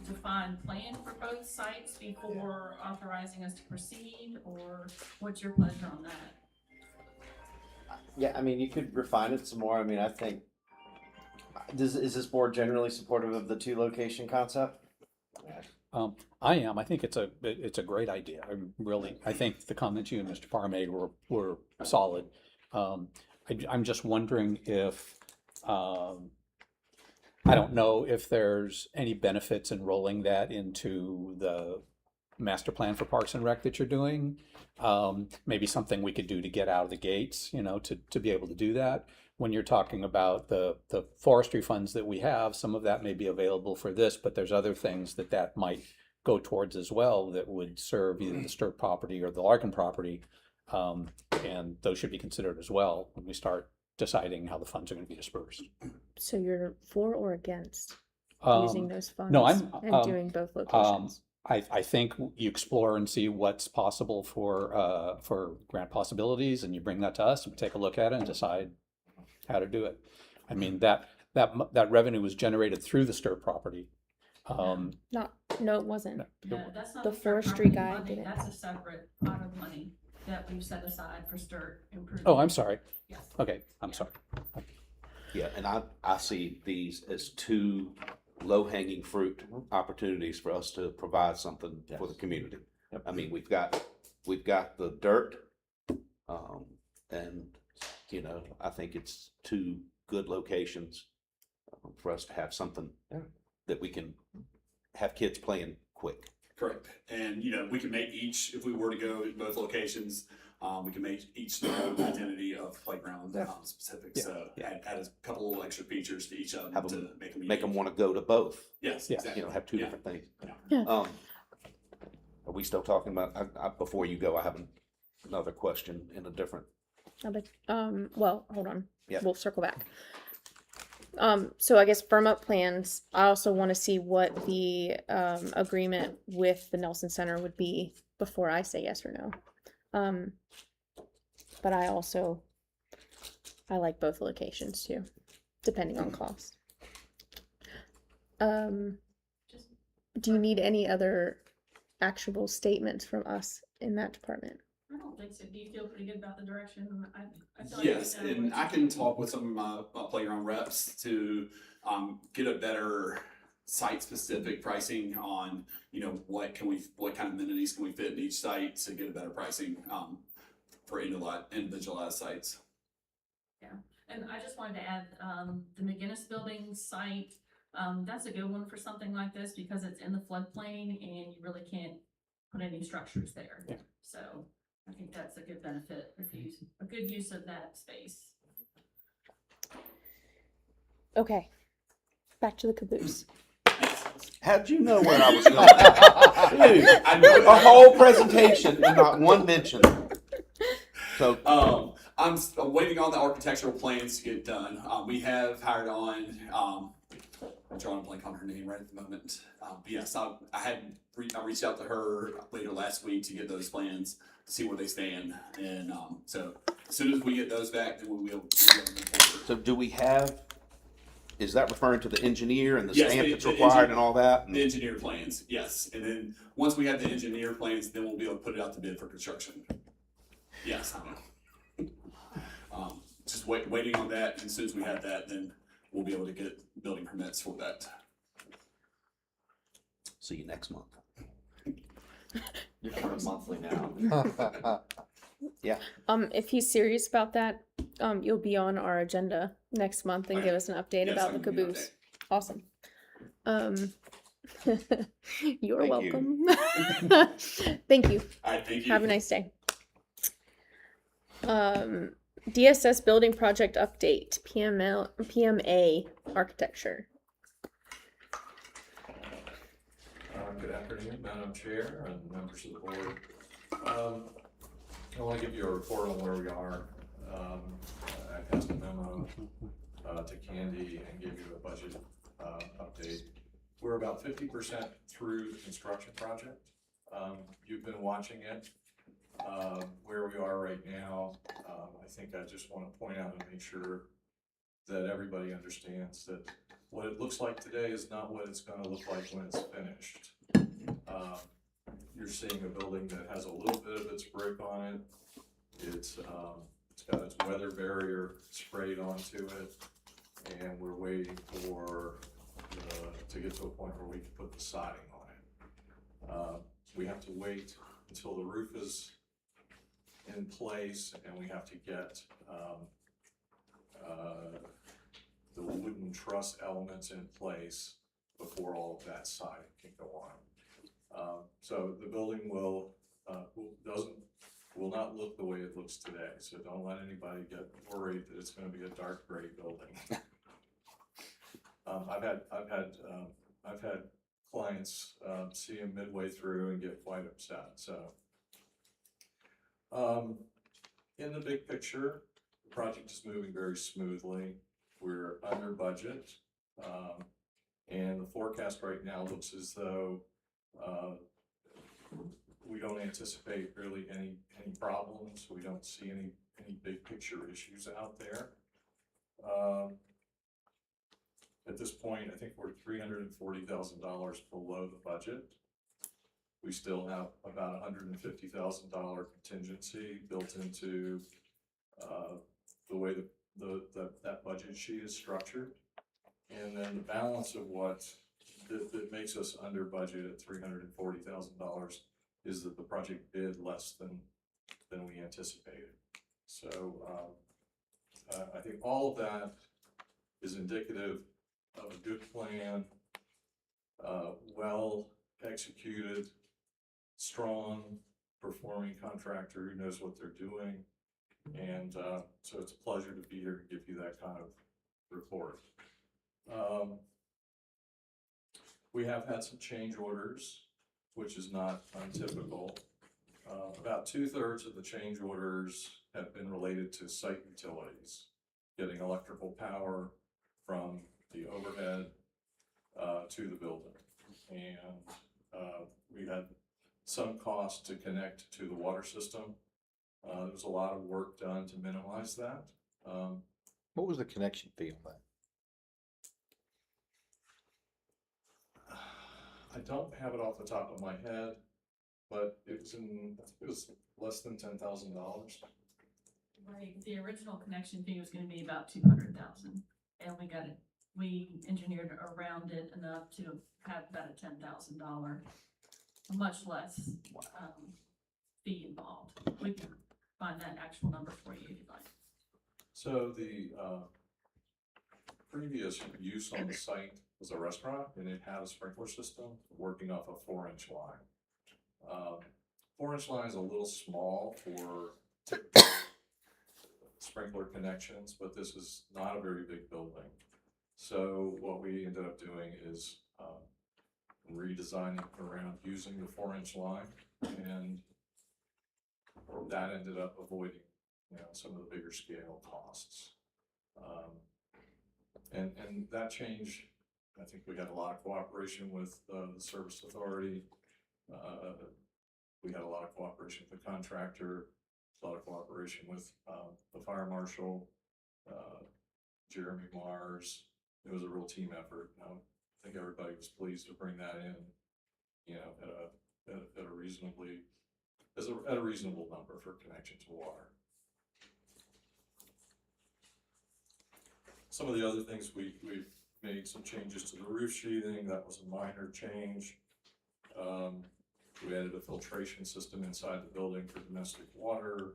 defined plan for both sites before authorizing us to proceed, or what's your pleasure on that? Yeah, I mean, you could refine it some more. I mean, I think, is this board generally supportive of the two location concept? I am. I think it's a great idea. I think the comments you and Mr. Parr made were solid. I'm just wondering if, I don't know if there's any benefits in rolling that into the master plan for Parks and Rec that you're doing. Maybe something we could do to get out of the gates, to be able to do that. When you're talking about the forestry funds that we have, some of that may be available for this, but there's other things that might go towards as well that would serve either the Sturt property or the Larkin property. And those should be considered as well when we start deciding how the funds are going to be dispersed. So you're for or against using those funds No, I'm and doing both locations? I think you explore and see what's possible for grant possibilities, and you bring that to us, and we take a look at it and decide how to do it. I mean, that revenue was generated through the Sturt property. No, it wasn't. No, that's not The Sturt forestry property guy funding. did it. That's a separate pot of money that we've set aside for Sturt improvement. Oh, I'm sorry. Yes. Okay, I'm sorry. Yeah, and I see these as two low-hanging fruit opportunities for us to provide something for the community. Yep. I mean, we've got the dirt, and I think it's two good locations for us to have something that we can have kids playing quick. Correct. And, we can make each, if we were to go to both locations, we can make each their own identity of playground specific. Yeah. So add a couple little extra features to each of them Have to them make them Make them unique. want to go to both. Yes, Yeah. exactly. Have two Yeah. different things. Yeah. Are we still talking about? Before you go, I have another question in a different. Well, hold on. Yeah. We'll circle back. So I guess firm up plans. I also want to see what the agreement with the Nelson Center would be before I say yes or no. But I like both locations too, depending on cost. Do you need any other actionable statements from us in that department? I don't think so. Do you feel pretty good about the direction? I feel like Yes, we know and what- I can talk with some of my playground reps to get a better site-specific pricing on, what kind of amenities can we fit in each site to get a better pricing for individualized sites. Yeah, and I just wanted to add, the McGinnis Building site, that's a good one for something like this because it's in the floodplain and you really can't put any structures there. Yeah. So I think that's a good benefit, a good use of that space. Okay, back to the caboose. How'd you know where I was going? Dude, I know a whole presentation and not one mention. So I'm waiting on the architectural plans to get done. We have hired on, I'm drawing a blank on her name right at the moment. But yes, I reached out to her later last week to get those plans, to see where they stand. And so as soon as we get those back, then we'll be able to move forward. So do we have, is that referring to the engineer and the Yes, stamp the- that's the required engineer- and all that? The engineer plans, yes. And then once we have the engineer plans, then we'll be able to put it out to bid for construction. Yes, I know. Just waiting on that. And as soon as we have that, then we'll be able to get building permits for that. See you next month. You're coming monthly now. Yeah. If he's serious about that, you'll be on our agenda next month and give us an update Yes, about I the can give you an caboose. Awesome. You're Thank you. welcome. Thank you. All right, thank you. Have a nice day. DSS building project update, PMA architecture. Good afternoon, Madam Chair and members of the board. I want to give you a report on where we are. I passed a memo to Candy and gave you a budget update. We're about 50% through the construction project. You've been watching it. Where we are right now, I think I just want to point out and make sure that everybody understands that what it looks like today is not what it's gonna look like when it's finished. You're seeing a building that has a little bit of its brick on it. It's got its weather barrier sprayed onto it, and we're waiting for to get to a point where we can put the siding on it. We have to wait until the roof is in place, and we have to get the wooden truss elements in place before all of that siding can go on. So the building will not look the way it looks today. So don't let anybody get worried that it's going to be a dark gray building. I've had clients see them midway through and get quite upset. So in the big picture, the project is moving very smoothly. We're under budget, and the forecast right now looks as though we don't anticipate really any problems. We don't see any big picture issues out there. At this point, I think we're $340,000 below the budget. We still have about $150,000 contingency built into the way that budget sheet is structured. And then the balance of what that makes us under budget at $340,000 is that the project bid less than we anticipated. So I think all of that is indicative of a good plan, well executed, strong performing contractor who knows what they're doing. And so it's a pleasure to be here to give you that kind of report. We have had some change orders, which is not untypical. About 2/3 of the change orders have been related to site utilities, getting electrical power from the overhead to the building. And we had some cost to connect to the water system. There was a lot of work done to minimize that. What was the connection fee on that? I don't have it off the top of my head, but it was less than $10,000. Right, the original connection fee was gonna be about 200,000, and we engineered around it enough to have about a $10,000, much less, fee involved. We can find that actual number for you if you'd like. So the previous use on the site was a restaurant, and it had a sprinkler system working off a 4-inch line. 4-inch line is a little small for typical sprinkler connections, but this is not a very big building. So what we ended up doing is redesigning around using the 4-inch line, and that ended up avoiding, some of the bigger scale costs. And that change, I think we had a lot of cooperation with the service authority. We had a lot of cooperation with the contractor, a lot of cooperation with the fire marshal, Jeremy Mars. It was a real team effort. I think everybody was pleased to bring that in, at a reasonable number for connection to water. Some of the other things we've made some changes to the roof sheathing. That was a minor change. We added a filtration system inside the building for domestic water.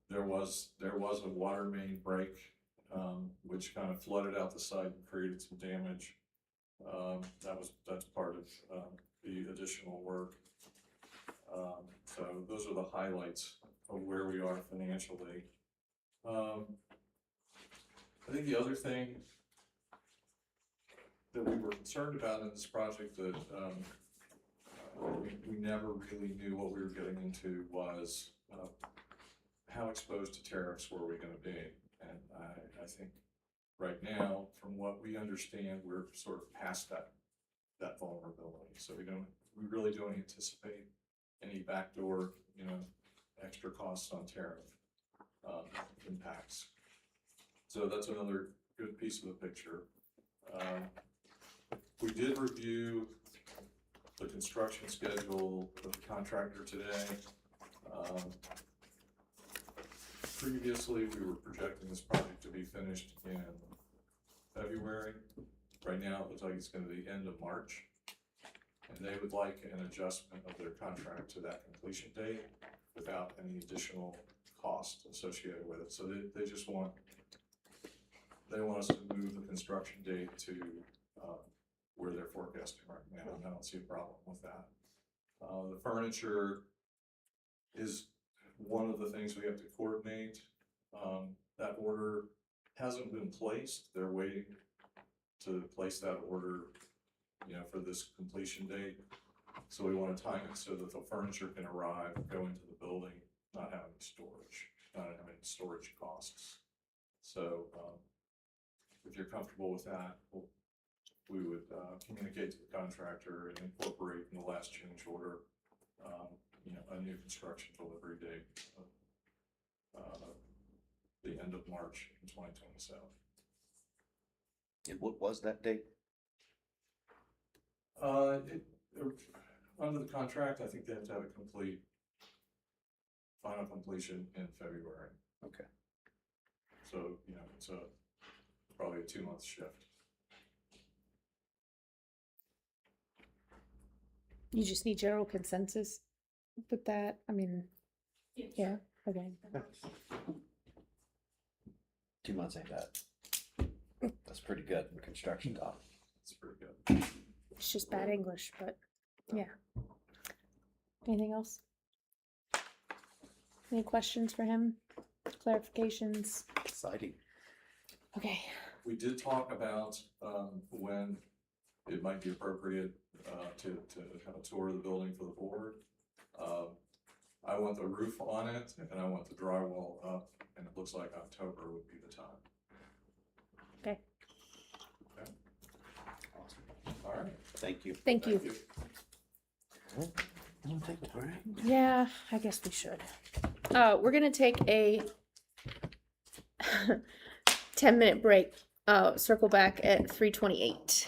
There was a water main break, which kind of flooded out the site and created some damage. That's part of the additional work. So those are the highlights of where we are financially. I think the other thing that we were concerned about in this project that we never really knew what we were getting into was how exposed to tariffs were we going to be. And I think right now, from what we understand, we're sort of past that vulnerability. So we really don't anticipate any backdoor, extra costs on tariff impacts. So that's another good piece of the picture. We did review the construction schedule with the contractor today. Previously, we were projecting this project to be finished in February. Right now, it looks like it's gonna be the end of March. And they would like an adjustment of their contract to that completion date without any additional cost associated with it. So they just want, they want us to move the construction date to, where they're forecasting right now, and I don't see a problem with that. The furniture is one of the things we have to coordinate. That order hasn't been placed. They're waiting to place that order, you know, for this completion date. So we want to time it so that the furniture can arrive, go into the building, not having storage, not having storage costs. So, if you're comfortable with that, we would communicate to the contractor and incorporate in the last change order, you know, a new construction delivery date of the end of March in 2027. And what was that date? Under the contract, I think they have to have a final completion in February. Okay. So, you know, it's probably a 2-month shift. You just need general consensus with that. I mean, yeah, okay. 2 months ain't that. That's pretty good in construction talk. It's pretty good. It's just bad English, but yeah. Anything else? Any questions for him? Clarifications? Exciting. Okay. We did talk about when it might be appropriate to have a tour of the building for the board. I want the roof on it and I want the drywall up, and it looks like October would be the time. Okay. Okay. All right. Thank you. Thank you. Yeah, I guess we should. We're gonna take a 10-minute break. Circle back at 3:28.